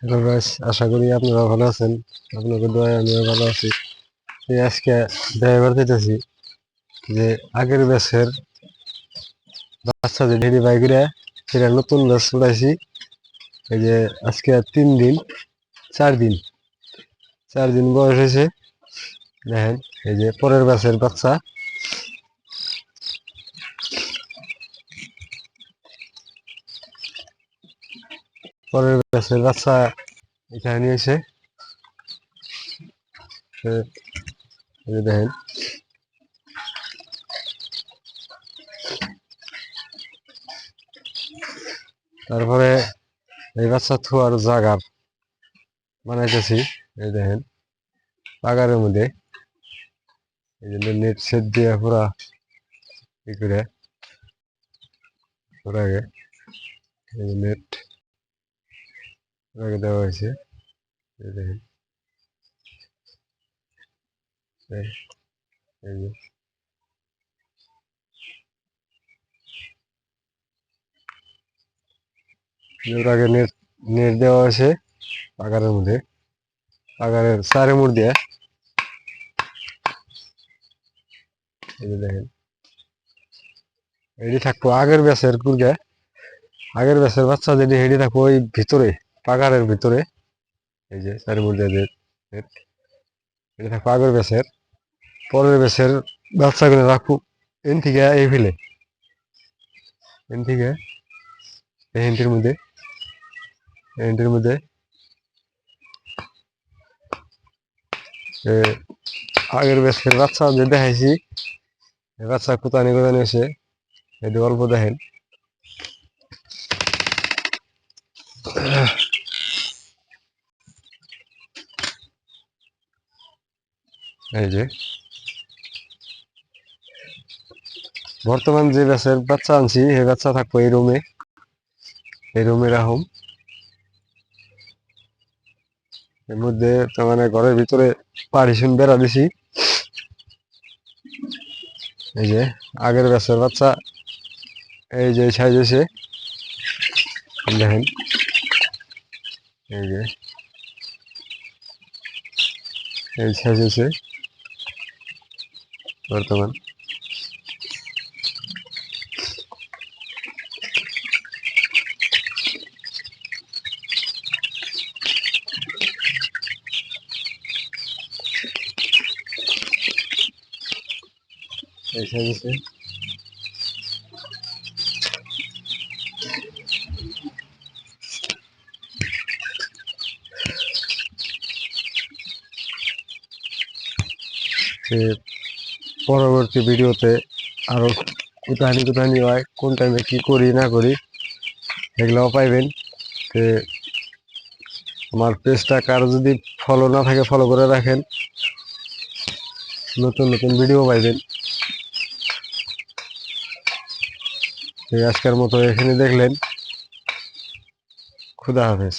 Hello guys, আশা করি আপনারা ভালো আছেন। আপনাদের দোয়ায় আমিও ভালো আছি। আজকে ড্রাইভার দিতেছি যে আগের ব্যাচের বাচ্চা যে ডেলি বাইকরা সেটা নতুন ব্যাচ উড়াইছি। এই যে আজকে 3 দিন 4 দিন 4 দিন বয়স হয়েছে। দেখেন এই যে পরের ব্যাচের বাচ্চা, এখানে নিয়েছে। এই যে দেখেন তারপরে এই বাচ্চা থুয়ার জাগার বানাইতেছি। এই দেখেন বাগারের মধ্যে এই যে নেট সেট দিয়ে পুরা ই করে পুরা আগে এই যে নেট আগে দেওয়া হয়েছে। এই দেখেন এই এই যে এর আগে নেট নেট দেওয়া হয়েছে পাগারের মধ্যে, পাগারের চারে মুড় দিয়ে। এই যে দেখেন এটি থাকবো আগের ব্যাচের কুরগে, আগের ব্যাচের বাচ্চা যেটি হেডি থাকবো ওই ভিতরে পাগারের ভিতরে। এই যে চারে মুড় দিয়ে নেট এটি থাকবো আগের ব্যাচের। পরের ব্যাচের বাচ্চাগুলো রাখবো এন থেকে এই ফিলে, এন থেকে এই হেন্টির মধ্যে, হেন্টির মধ্যে আগের ব্যাচের বাচ্চা যে দেখাইছি বাচ্চা কোতানি কোতানি হয়েছে। এটি অল্প দেখেন এই যে বর্তমান যে ব্যাচের বাচ্চা আনছি সেই বাচ্চা থাকবো এই রুমে, এই রুমে রাখুম। এর মধ্যে তার মানে ঘরের ভিতরে পার্টিশন বেড়া দিছি। এই যে আগের ব্যাচের বাচ্চা এই যে সাইজ হয়েছে দেখেন। এই যে এই সাইজ হয়েছে বর্তমান। এই সাইজ হয়েছে। পরবর্তী ভিডিওতে আরো কোথানি কোথানি হয়, কোন টাইমে কি করি না করি এগুলোও পাইবেন। আমার পেজটা কারো যদি ফলো না থাকে ফলো করে রাখেন, নতুন নতুন ভিডিও পাইবেন। আজকের মতো এখানে দেখলেন, খুদা হাফেজ।